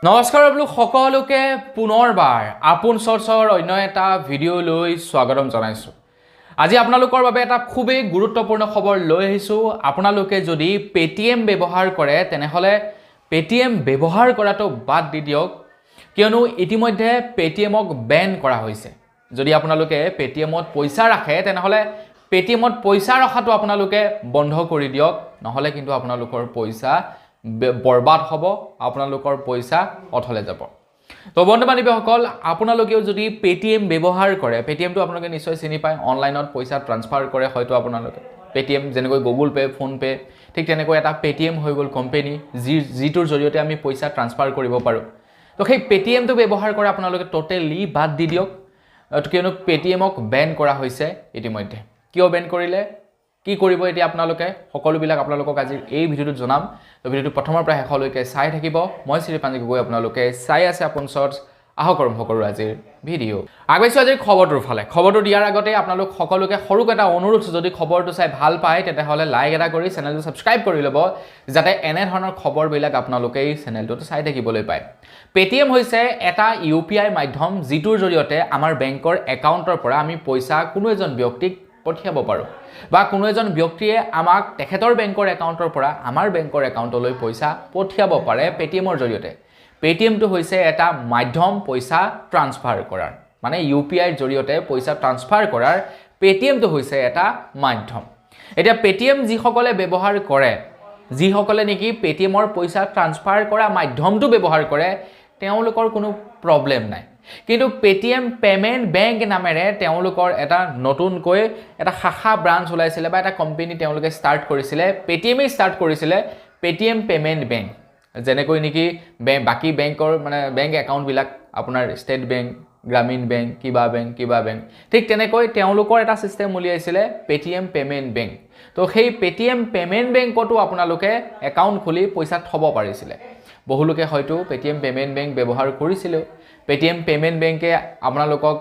নমস্কাৰ আপোনালোক সকলোকে পুনৰবাৰ আপোন চৰ্চৰ অন্য এটা ভিডিঅ' লৈ স্বাগতম জনাইছোঁ। আজি আপোনালোকৰ বাবে এটা খুবেই গুৰুত্বপূৰ্ণ খবৰ লৈ আহিছোঁ। আপোনালোকে যদি পেটিএম ব্যৱহাৰ কৰে তেনেহ'লে পেটিএম ব্যৱহাৰ কৰাটো বাদ দি দিয়ক, কিয়নো ইতিমধ্যে পেটিএমক বেন কৰা হৈছে। যদি আপোনালোকে পেটিএমত পইচা ৰাখে তেনেহ'লে পেটিএমত পইচা ৰখাটো আপোনালোকে বন্ধ কৰি দিয়ক, নহ'লে কিন্তু আপোনালোকৰ পইচা বৰবাদ হ'ব, আপোনালোকৰ পইচা অথলে যাব। তো বন্ধু বান্ধৱীসকল, আপোনালোকেও যদি পেটিএম ব্যৱহাৰ কৰে, পেটিএমটো আপোনালোকে নিশ্চয় চিনি পায়, অনলাইনত পইচা ট্ৰান্সফাৰ কৰে হয়তো আপোনালোকে। পেটিএম যেনেকৈ গুগল পে', ফোনপে', ঠিক তেনেকৈ এটা পেটিএম হৈ গ'ল কোম্পেনী, যিটোৰ জৰিয়তে আমি পইচা ট্ৰান্সফাৰ কৰিব পাৰোঁ। তো সেই পেটিএমটো ব্যৱহাৰ কৰা আপোনালোকে টোটেলি বাদ দি দিয়ক, কিয়নো পেটিএমক বেন কৰা হৈছে ইতিমধ্যে। কিয় বেন কৰিলে, কি কৰিব এতিয়া আপোনালোকে, সকলোবিলাক আপোনালোকক আজি এই ভিডিঅ'টোত জনাম। তো ভিডিঅ'টো প্ৰথমৰ পৰা শেষলৈকে চাই থাকিব। মই শ্ৰীপাঞ্জি গগৈ, আপোনালোকে চাই আছে আপোন চৰ্চ। আহক আৰম্ভ কৰোঁ আজিৰ ভিডিঅ'। আগবাঢ়িছোঁ আজিৰ খবৰটোৰ ফালে। খবৰটো দিয়াৰ আগতে আপোনালোক সকলোকে সৰুকৈ এটা অনুৰোধ, যদি খবৰটো চাই ভাল পায় তেতিয়াহ'লে লাইক এটা কৰি চেনেলটো ছাবস্ক্ৰাইব কৰি ল'ব, যাতে এনেধৰণৰ খবৰবিলাক আপোনালোকে এই চেনেলটোত চাই থাকিবলৈ পায়। পেটিএম হৈছে এটা UPI মাধ্যম, যিটোৰ জৰিয়তে আমাৰ বেংকৰ একাউণ্টৰ পৰা আমি পইচা কোনো এজন ব্যক্তিক পঠিয়াব পাৰোঁ, বা কোনো এজন ব্যক্তিয়ে আমাক তেখেতৰ বেংকৰ একাউণ্টৰ পৰা আমাৰ বেংকৰ একাউণ্টলৈ পইচা পঠিয়াব পাৰে পেটিএমৰ জৰিয়তে। পেটিএমটো হৈছে এটা মাধ্যম পইচা ট্ৰান্সফাৰ কৰাৰ, মানে UPIৰ জৰিয়তে পইচা ট্ৰান্সফাৰ কৰাৰ পেটিএমটো হৈছে এটা মাধ্যম। এতিয়া পেটিএম যিসকলে ব্যৱহাৰ কৰে, যিসকলে নেকি পেটিএমৰ পইচা ট্ৰান্সফাৰ কৰা মাধ্যমটো ব্যৱহাৰ কৰে, তেওঁলোকৰ কোনো প্ৰব্লেম নাই। কিন্তু পেটিএম পেমেণ্ট বেংক নামেৰে তেওঁলোকৰ এটা নতুনকৈ এটা শাখা ব্ৰাঞ্চ ওলাইছিলে, বা এটা কোম্পানী তেওঁলোকে ষ্টাৰ্ট কৰিছিলে, পেটিএমেই ষ্টাৰ্ট কৰিছিলে, পেটিএম পেমেণ্ট বেংক। যেনেকৈ নেকি বাকী বেংকৰ মানে বেংক একাউণ্টবিলাক আপোনাৰ ষ্টেট বেংক, গ্ৰামীণ বেংক, কিবা বেংক, ঠিক তেনেকৈ তেওঁলোকৰ এটা ছিষ্টেম উলিয়াইছিলে পেটিএম পেমেণ্ট বেংক। তো সেই পেটিএম পেমেণ্ট বেংকতো আপোনালোকে একাউণ্ট খুলি পইচা থ'ব পাৰিছিলে। বহুলোকে হয়তো পেটিএম পেমেণ্ট বেংক ব্যৱহাৰ কৰিছিলোঁ। পেটিএম পেমেণ্ট বেংকে আপোনালোকক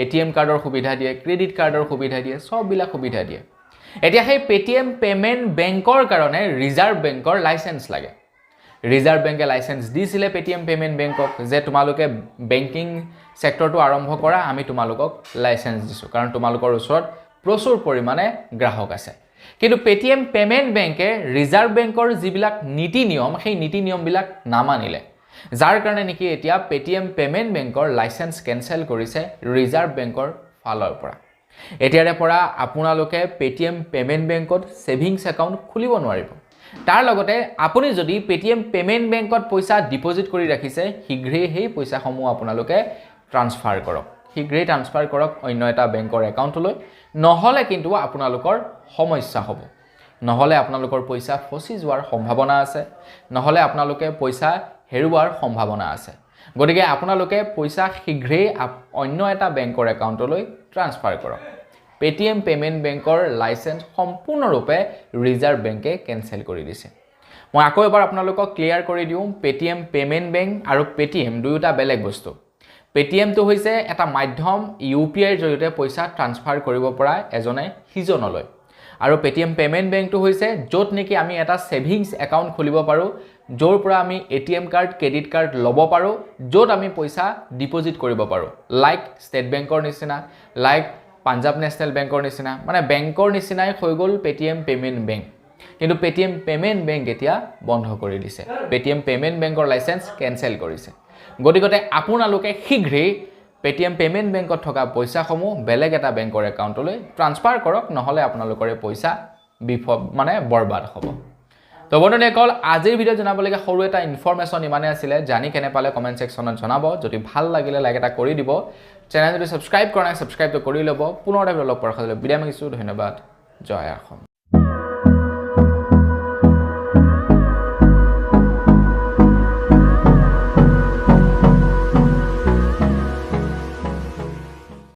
ATM কাৰ্ডৰ সুবিধা দিয়ে, ক্ৰেডিট কাৰ্ডৰ সুবিধা দিয়ে, সববিলাক সুবিধা দিয়ে। এতিয়া সেই পেটিএম পেমেণ্ট বেংকৰ কাৰণে ৰিজাৰ্ভ বেংকৰ লাইচেন্স লাগে। ৰিজাৰ্ভ বেংকে লাইচেন্স দিছিলে পেটিএম পেমেণ্ট বেংকক, যে তোমালোকে বেংকিং ছেক্টৰটো আৰম্ভ কৰা, আমি তোমালোকক লাইচেন্স দিছোঁ, কাৰণ তোমালোকৰ ওচৰত প্ৰচুৰ পৰিমাণে গ্ৰাহক আছে। কিন্তু পেটিএম পেমেণ্ট বেংকে ৰিজাৰ্ভ বেংকৰ যিবিলাক নীতি নিয়ম, সেই নীতি নিয়মবিলাক নামানিলে, যাৰ কাৰণে নেকি এতিয়া পেটিএম পেমেণ্ট বেংকৰ লাইচেন্স কেনচেল কৰিছে ৰিজাৰ্ভ বেংকৰ ফালৰ পৰা। এতিয়াৰে পৰা আপোনালোকে পেটিএম পেমেণ্ট বেংকত ছেভিংছ একাউণ্ট খুলিব নোৱাৰিব। তাৰ লগতে আপুনি যদি পেটিএম পেমেণ্ট বেংকত পইচা ডিপজিট কৰি ৰাখিছে, শীঘ্ৰেই সেই পইচাসমূহ আপোনালোকে ট্ৰান্সফাৰ কৰক, শীঘ্ৰেই ট্ৰান্সফাৰ কৰক অন্য এটা বেংকৰ একাউণ্টলৈ, নহ'লে কিন্তু আপোনালোকৰ সমস্যা হ'ব। নহ'লে আপোনালোকৰ পইচা ফচি যোৱাৰ সম্ভাৱনা আছে, নহ'লে আপোনালোকে পইচা হেৰুৱাৰ সম্ভাৱনা আছে। গতিকে আপোনালোকে পইচা শীঘ্ৰেই অন্য এটা বেংকৰ একাউণ্টলৈ ট্ৰান্সফাৰ কৰক। পেটিএম পেমেণ্ট বেংকৰ লাইচেন্স সম্পূৰ্ণৰূপে ৰিজাৰ্ভ বেংকে কেনচেল কৰি দিছে। মই আকৌ এবাৰ আপোনালোকক ক্লিয়াৰ কৰি দিওঁ, পেটিএম পেমেণ্ট বেংক আৰু পেটিএম দুয়োটা বেলেগ বস্তু। পেটিএমটো হৈছে এটা মাধ্যম, UPIৰ জৰিয়তে পইচা ট্ৰান্সফাৰ কৰিব পৰা এজনে সিজনলৈ, আৰু পেটিএম পেমেণ্ট বেংকটো হৈছে য'ত নেকি আমি এটা ছেভিংছ একাউণ্ট খুলিব পাৰোঁ, য'ৰ পৰা আমি ATM কাৰ্ড, ক্ৰেডিট কাৰ্ড ল'ব পাৰোঁ, য'ত আমি পইচা ডিপজিট কৰিব পাৰোঁ, লাইক ষ্টেট বেংকৰ নিচিনা, লাইক পাঞ্জাৱ নেশ্যনেল বেংকৰ নিচিনা, মানে বেংকৰ নিচিনাই হৈ গ'ল পেটিএম পেমেণ্ট বেংক। কিন্তু পেটিএম পেমেণ্ট বেংক এতিয়া বন্ধ কৰি দিছে, পেটিএম পেমেণ্ট বেংকৰ লাইচেন্স কেনচেল কৰিছে। গতিকে আপোনালোকে শীঘ্ৰেই পেটিএম পেমেণ্ট বেংকত থকা পইচাসমূহ বেলেগ এটা বেংকৰ একাউণ্টলৈ ট্ৰান্সফাৰ কৰক, নহ'লে আপোনালোকৰ পইচা বৰবাদ হ'ব। তো বন্ধুসকল, আজিৰ ভিডিঅ'ত জনাবলগীয়া সৰু এটা ইনফৰমেশ্যন ইমানেই আছিলে। জানি কেনে পালে কমেণ্ট ছেকশ্যনত জনাব। যদি ভাল লাগিলে লাইক এটা কৰি দিব, চেনেল যদি ছাবস্ক্ৰাইব কৰা নাই ছাবস্ক্ৰাইবটো কৰি ল'ব। পুনৰ এটা ভিডিঅ' লগ পোৱাৰ বিদায় মাগিছোঁ। ধন্যবাদ। জয় অসম।